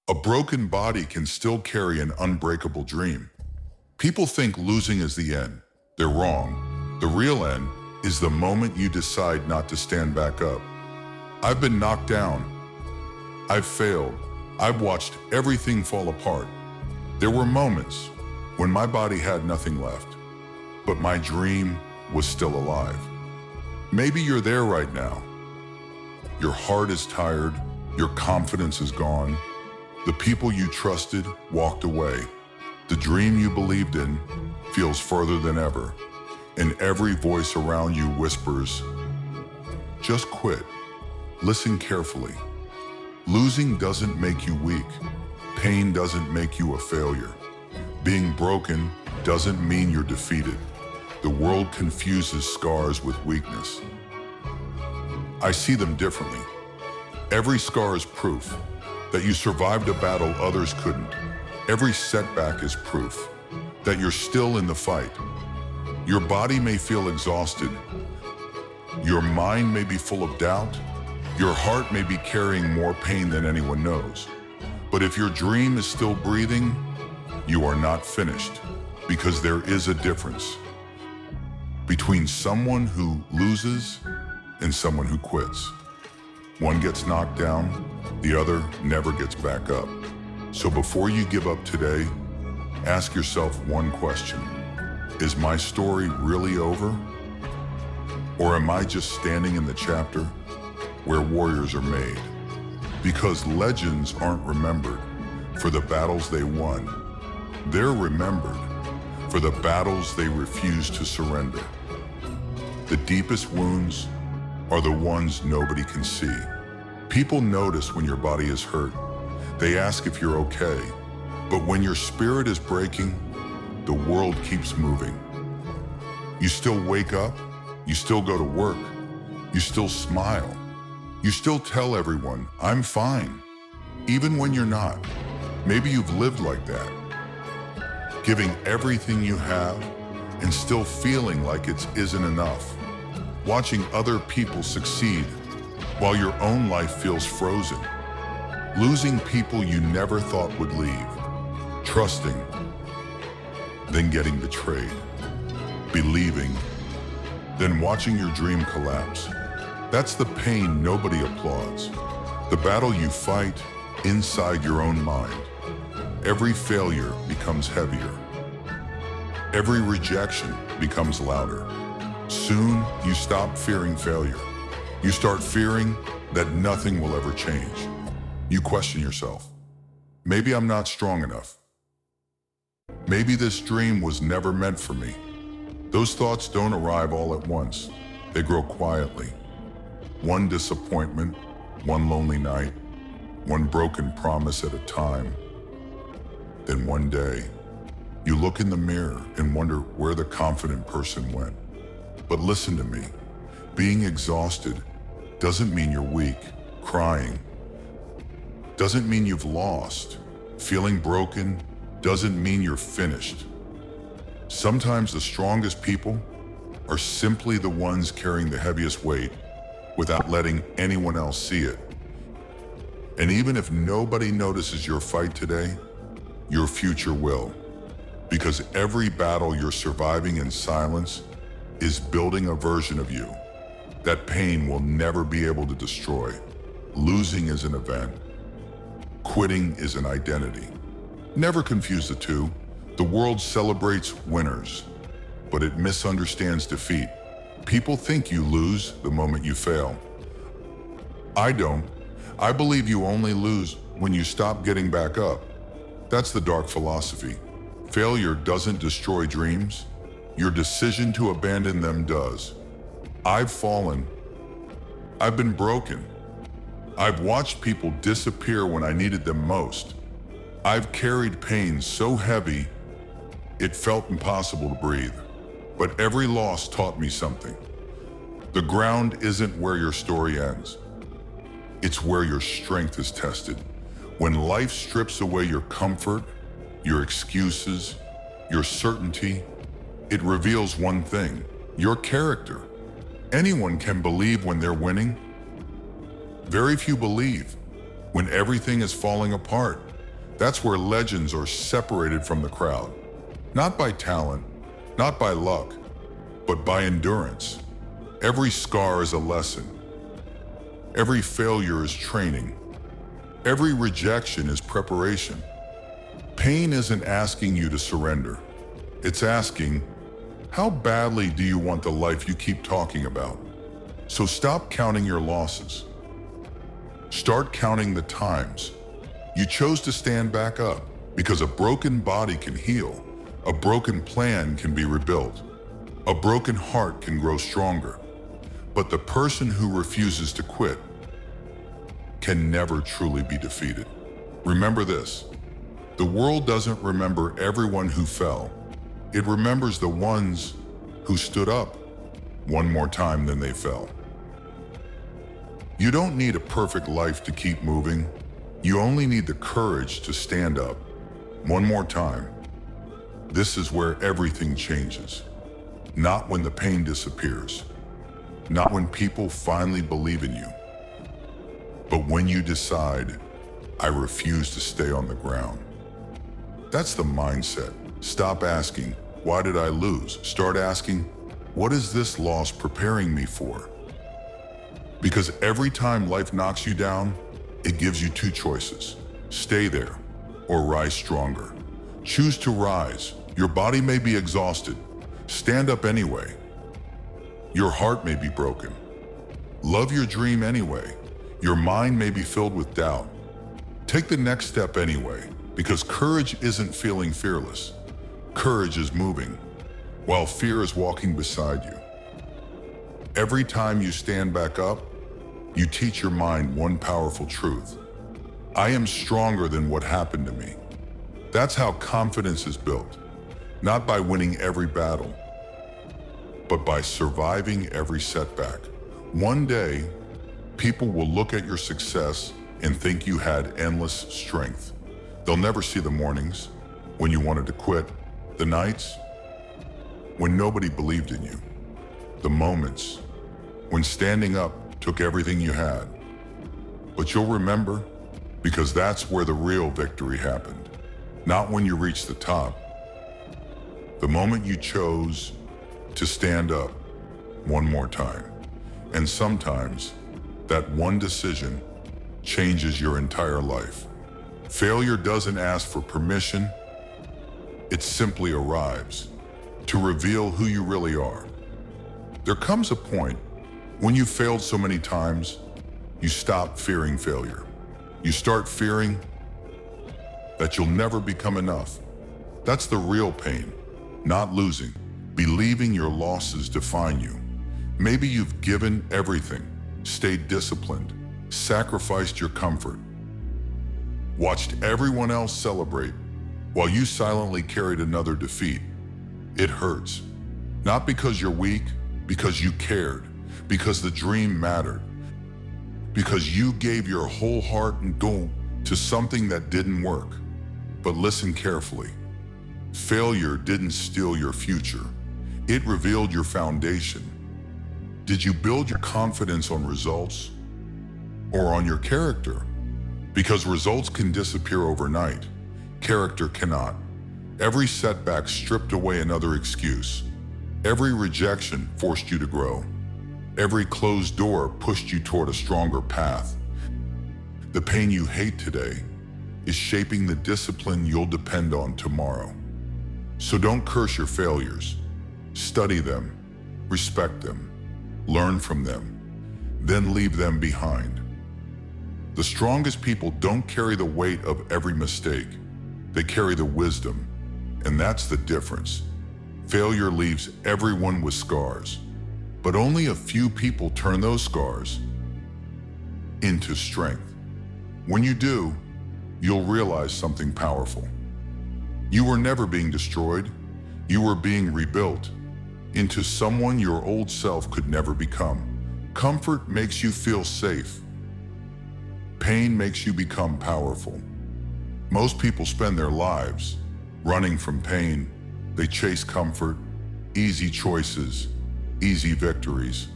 A broken body can still carry an unbreakable dream. People think losing is the end. They're wrong. The real end is the moment you decide not to stand back up. I've been knocked down. I've failed. I've watched everything fall apart. There were moments when my body had nothing left, but my dream was still alive. Maybe you're there right now. Your heart is tired. Your confidence is gone. The people you trusted walked away. The dream you believed in feels further than ever, and every voice around you whispers, just quit. Listen carefully. Losing doesn't make you weak. Pain doesn't make you a failure. Being broken doesn't mean you're defeated. The world confuses scars with weakness. I see them differently. Every scar is proof that you survived a battle others couldn't. Every setback is proof that you're still in the fight. Your body may feel exhausted. Your mind may be full of doubt. Your heart may be carrying more pain than anyone knows. But if your dream is still breathing, you are not finished, because there is a difference between someone who loses and someone who quits. One gets knocked down, the other never gets back up. So before you give up today, ask yourself one question. Is my story really over? Or am I just standing in the chapter where warriors are made? Because legends aren't remembered for the battles they won. They're remembered for the battles they refused to surrender. The deepest wounds are the ones nobody can see. People notice when your body is hurt. They ask if you're okay. But when your spirit is breaking, the world keeps moving. You still wake up, you still go to work, you still smile. You still tell everyone, I'm fine, even when you're not. Maybe you've lived like that, giving everything you have and still feeling like it isn't enough. Watching other people succeed while your own life feels frozen. Losing people you never thought would leave. Trusting, then getting betrayed. Believing, then watching your dream collapse. That's the pain nobody applauds. The battle you fight inside your own mind. Every failure becomes heavier. Every rejection becomes louder. Soon, you stop fearing failure. You start fearing that nothing will ever change. You question yourself. Maybe I'm not strong enough. Maybe this dream was never meant for me. Those thoughts don't arrive all at once. They grow quietly. One disappointment, one lonely night, one broken promise at a time. Then one day, you look in the mirror and wonder where the confident person went. But listen to me. Being exhausted doesn't mean you're weak. Crying doesn't mean you've lost. Feeling broken doesn't mean you're finished. Sometimes the strongest people are simply the ones carrying the heaviest weight without letting anyone else see it. And even if nobody notices your fight today, your future will. Because every battle you're surviving in silence is building a version of you that pain will never be able to destroy. Losing is an event. Quitting is an identity. Never confuse the two. The world celebrates winners, but it misunderstands defeat. People think you lose the moment you fail. I don't. I believe you only lose when you stop getting back up. That's the dark philosophy. Failure doesn't destroy dreams. Your decision to abandon them does. I've fallen. I've been broken. I've watched people disappear when I needed them most. I've carried pain so heavy, it felt impossible to breathe. But every loss taught me something. The ground isn't where your story ends. It's where your strength is tested. When life strips away your comfort, your excuses, your certainty, it reveals one thing: your character. Anyone can believe when they're winning. Very few believe when everything is falling apart. That's where legends are separated from the crowd. Not by talent, not by luck, but by endurance. Every scar is a lesson. Every failure is training. Every rejection is preparation. Pain isn't asking you to surrender. It's asking, how badly do you want the life you keep talking about? So stop counting your losses. Start counting the times you chose to stand back up, because a broken body can heal. A broken plan can be rebuilt. A broken heart can grow stronger. But the person who refuses to quit can never truly be defeated. Remember this, the world doesn't remember everyone who fell. It remembers the ones who stood up one more time than they fell. You don't need a perfect life to keep moving. You only need the courage to stand up one more time. This is where everything changes. Not when the pain disappears. Not when people finally believe in you. But when you decide, I refuse to stay on the ground. That's the mindset. Stop asking, why did I lose? Start asking, what is this loss preparing me for? Because every time life knocks you down, it gives you two choices. Stay there or rise stronger. Choose to rise. Your body may be exhausted. Stand up anyway. Your heart may be broken. Love your dream anyway. Your mind may be filled with doubt. Take the next step anyway, because courage isn't feeling fearless. Courage is moving, while fear is walking beside you. Every time you stand back up, you teach your mind one powerful truth. I am stronger than what happened to me. That's how confidence is built, not by winning every battle, but by surviving every setback. One day, people will look at your success and think you had endless strength. They'll never see the mornings when you wanted to quit, the nights when nobody believed in you, the moments when standing up took everything you had. But you'll remember, because that's where the real victory happened. Not when you reached the top. The moment you chose to stand up one more time. And sometimes that one decision changes your entire life. Failure doesn't ask for permission. It simply arrives to reveal who you really are. There comes a point when you've failed so many times, you stop fearing failure. You start fearing that you'll never become enough. That's the real pain, not losing, believing your losses define you. Maybe you've given everything, stayed disciplined, sacrificed your comfort, watched everyone else celebrate while you silently carried another defeat. It hurts, not because you're weak, because you cared, because the dream mattered, because you gave your whole heart and soul to something that didn't work. But listen carefully. Failure didn't steal your future. It revealed your foundation. Did you build your confidence on results or on your character? Because results can disappear overnight. Character cannot. Every setback stripped away another excuse. Every rejection forced you to grow. Every closed door pushed you toward a stronger path. The pain you hate today is shaping the discipline you'll depend on tomorrow. So don't curse your failures. Study them, respect them, learn from them, then leave them behind. The strongest people don't carry the weight of every mistake. They carry the wisdom, and that's the difference. Failure leaves everyone with scars, but only a few people turn those scars into strength. When you do, you'll realize something powerful. You were never being destroyed. You were being rebuilt into someone your old self could never become. Comfort makes you feel safe. Pain makes you become powerful. Most people spend their lives running from pain. They chase comfort, easy choices, easy victories,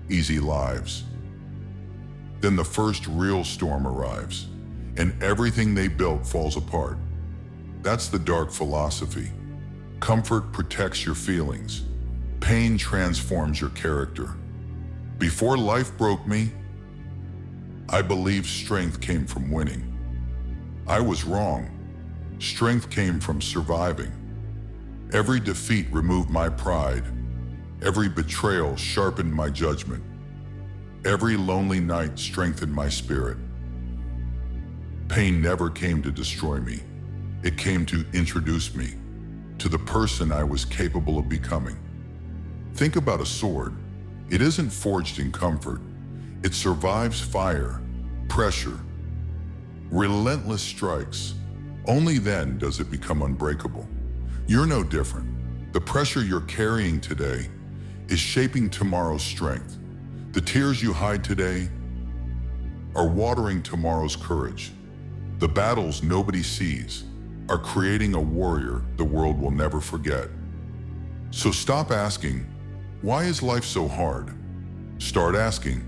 easy lives. Then the first real storm arrives, and everything they built falls apart. That's the dark philosophy. Comfort protects your feelings. Pain transforms your character. Before life broke me, I believed strength came from winning. I was wrong. Strength came from surviving. Every defeat removed my pride. Every betrayal sharpened my judgment. Every lonely night strengthened my spirit. Pain never came to destroy me. It came to introduce me to the person I was capable of becoming. Think about a sword. It isn't forged in comfort. It survives fire, pressure, relentless strikes. Only then does it become unbreakable. You're no different. The pressure you're carrying today is shaping tomorrow's strength. The tears you hide today are watering tomorrow's courage. The battles nobody sees are creating a warrior the world will never forget. So stop asking, why is life so hard? Start asking,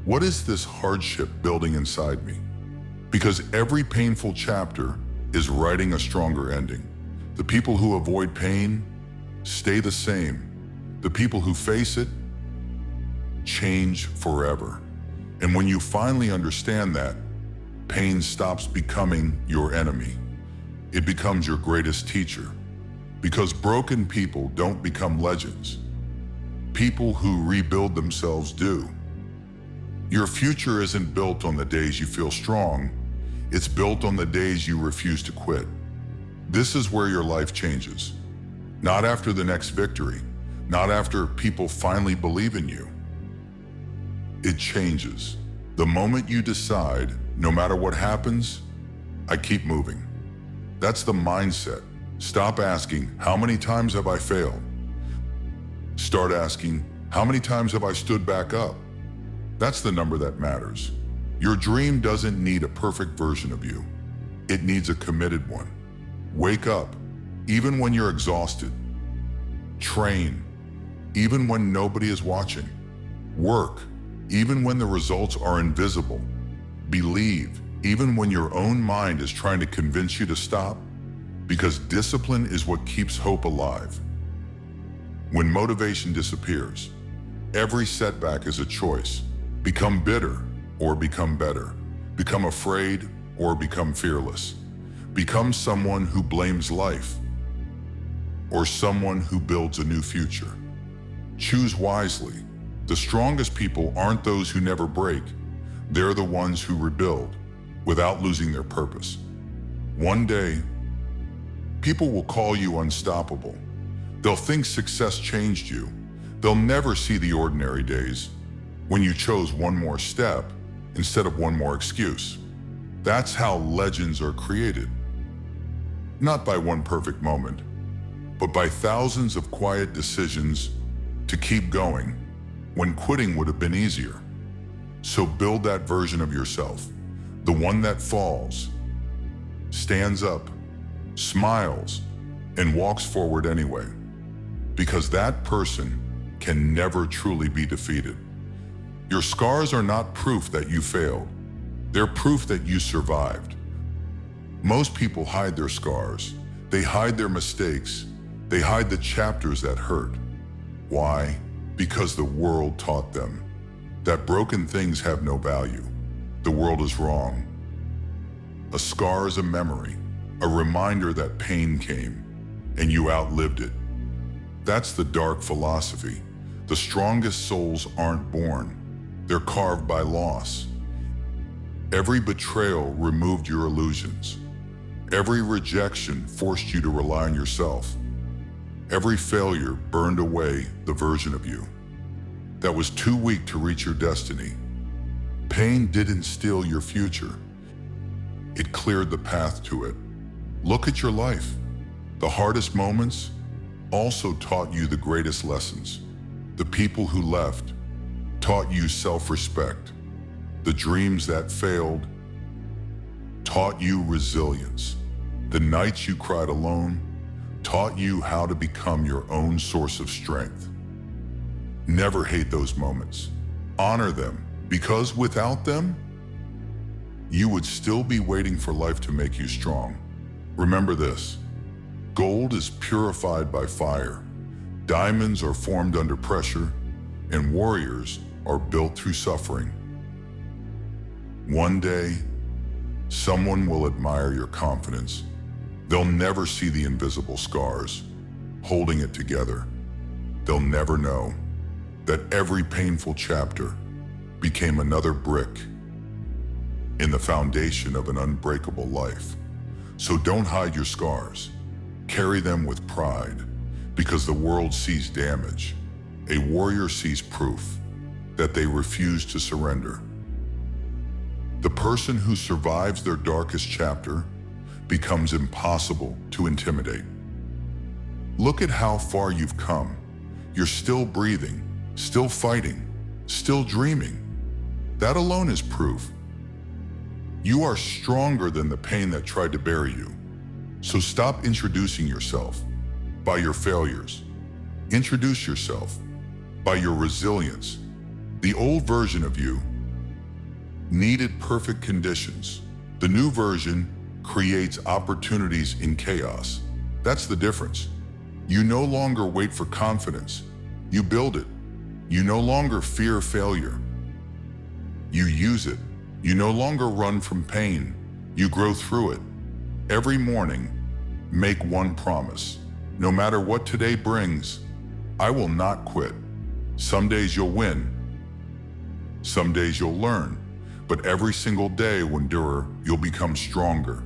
what is this hardship building inside me? Because every painful chapter is writing a stronger ending. The people who avoid pain stay the same. The people who face it change forever. And when you finally understand that, pain stops becoming your enemy. It becomes your greatest teacher. Because broken people don't become legends. People who rebuild themselves do. Your future isn't built on the days you feel strong. It's built on the days you refuse to quit. This is where your life changes. Not after the next victory. Not after people finally believe in you. It changes the moment you decide, no matter what happens, I keep moving. That's the mindset. Stop asking, how many times have I failed? Start asking, how many times have I stood back up? That's the number that matters. Your dream doesn't need a perfect version of you. It needs a committed one. Wake up, even when you're exhausted. Train, even when nobody is watching. Work, even when the results are invisible. Believe, even when your own mind is trying to convince you to stop, because discipline is what keeps hope alive. When motivation disappears, every setback is a choice. Become bitter or become better. Become afraid or become fearless. Become someone who blames life or someone who builds a new future. Choose wisely. The strongest people aren't those who never break. They're the ones who rebuild without losing their purpose. One day, people will call you unstoppable. They'll think success changed you. They'll never see the ordinary days when you chose one more step instead of one more excuse. That's how legends are created. Not by one perfect moment, but by thousands of quiet decisions to keep going when quitting would have been easier. So build that version of yourself, the one that falls, stands up, smiles, and walks forward anyway. Because that person can never truly be defeated. Your scars are not proof that you failed. They're proof that you survived. Most people hide their scars. They hide their mistakes. They hide the chapters that hurt. Why? Because the world taught them that broken things have no value. The world is wrong. A scar is a memory, a reminder that pain came and you outlived it. That's the dark philosophy. The strongest souls aren't born. They're carved by loss. Every betrayal removed your illusions. Every rejection forced you to rely on yourself. Every failure burned away the version of you that was too weak to reach your destiny. Pain didn't steal your future. It cleared the path to it. Look at your life. The hardest moments also taught you the greatest lessons. The people who left taught you self-respect. The dreams that failed taught you resilience. The nights you cried alone taught you how to become your own source of strength. Never hate those moments. Honor them, because without them, you would still be waiting for life to make you strong. Remember this: gold is purified by fire, diamonds are formed under pressure, and warriors are built through suffering. One day, someone will admire your confidence. They'll never see the invisible scars holding it together. They'll never know that every painful chapter became another brick in the foundation of an unbreakable life. So don't hide your scars. Carry them with pride, because the world sees damage. A warrior sees proof that they refuse to surrender. The person who survives their darkest chapter becomes impossible to intimidate. Look at how far you've come. You're still breathing, still fighting, still dreaming. That alone is proof. You are stronger than the pain that tried to bury you. So stop introducing yourself by your failures. Introduce yourself by your resilience. The old version of you needed perfect conditions. The new version creates opportunities in chaos. That's the difference. You no longer wait for confidence. You build it. You no longer fear failure. You use it. You no longer run from pain. You grow through it. Every morning, make one promise. No matter what today brings, I will not quit. Some days you'll win. Some days you'll learn. But every single day, endure, you'll become stronger.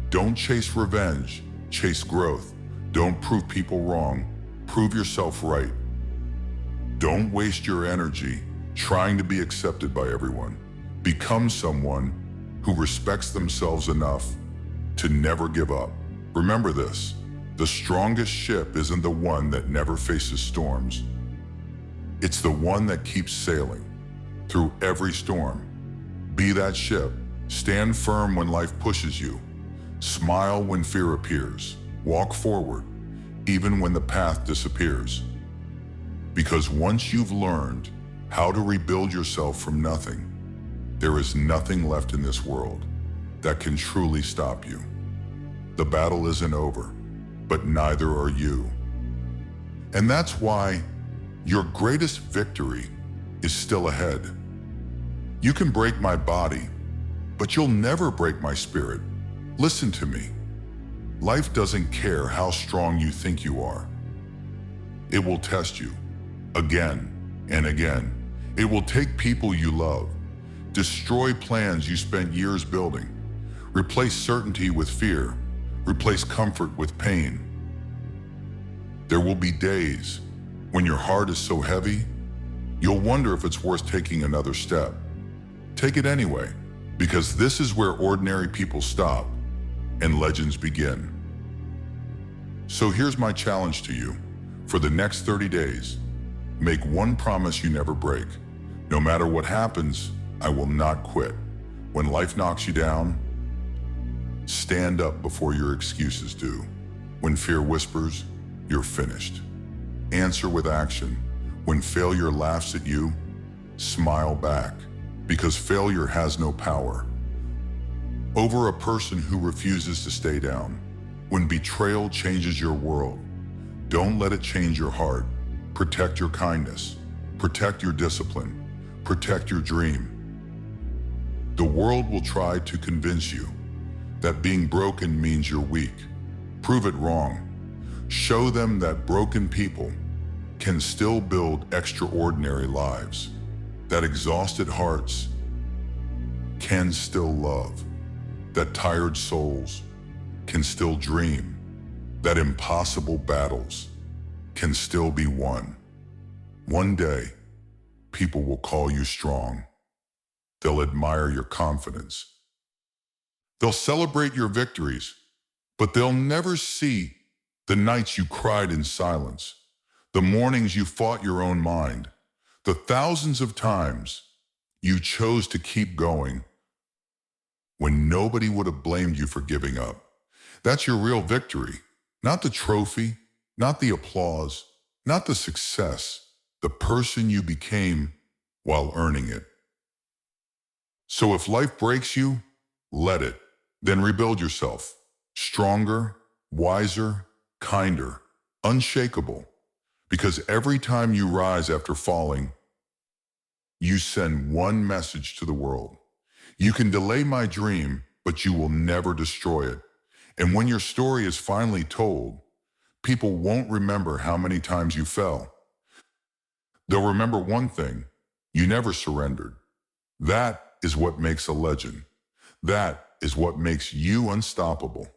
Don't chase revenge, chase growth. Don't prove people wrong, prove yourself right. Don't waste your energy trying to be accepted by everyone. Become someone who respects themselves enough to never give up. Remember this: the strongest ship isn't the one that never faces storms. It's the one that keeps sailing through every storm. Be that ship. Stand firm when life pushes you. Smile when fear appears. Walk forward, even when the path disappears. Because once you've learned how to rebuild yourself from nothing, there is nothing left in this world that can truly stop you. The battle isn't over, but neither are you. And that's why your greatest victory is still ahead. You can break my body, but you'll never break my spirit. Listen to me. Life doesn't care how strong you think you are. It will test you again and again. It will take people you love, destroy plans you spent years building, replace certainty with fear, replace comfort with pain. There will be days when your heart is so heavy, you'll wonder if it's worth taking another step. Take it anyway, because this is where ordinary people stop and legends begin. So here's my challenge to you. For the next 30 days, make one promise you never break. No matter what happens, I will not quit. When life knocks you down, stand up before your excuses do. When fear whispers, you're finished. Answer with action. When failure laughs at you, smile back, because failure has no power over a person who refuses to stay down. When betrayal changes your world, don't let it change your heart. Protect your kindness, protect your discipline, protect your dream. The world will try to convince you that being broken means you're weak. Prove it wrong. Show them that broken people can still build extraordinary lives, that exhausted hearts can still love, that tired souls can still dream, that impossible battles can still be won. One day, people will call you strong. They'll admire your confidence. They'll celebrate your victories, but they'll never see the nights you cried in silence, the mornings you fought your own mind, the thousands of times you chose to keep going when nobody would have blamed you for giving up. That's your real victory, not the trophy, not the applause, not the success, the person you became while earning it. So if life breaks you, let it. Then rebuild yourself. Stronger, wiser, kinder, unshakable. Because every time you rise after falling, you send one message to the world. You can delay my dream, but you will never destroy it. And when your story is finally told, people won't remember how many times you fell. They'll remember one thing: you never surrendered. That is what makes a legend. That is what makes you unstoppable.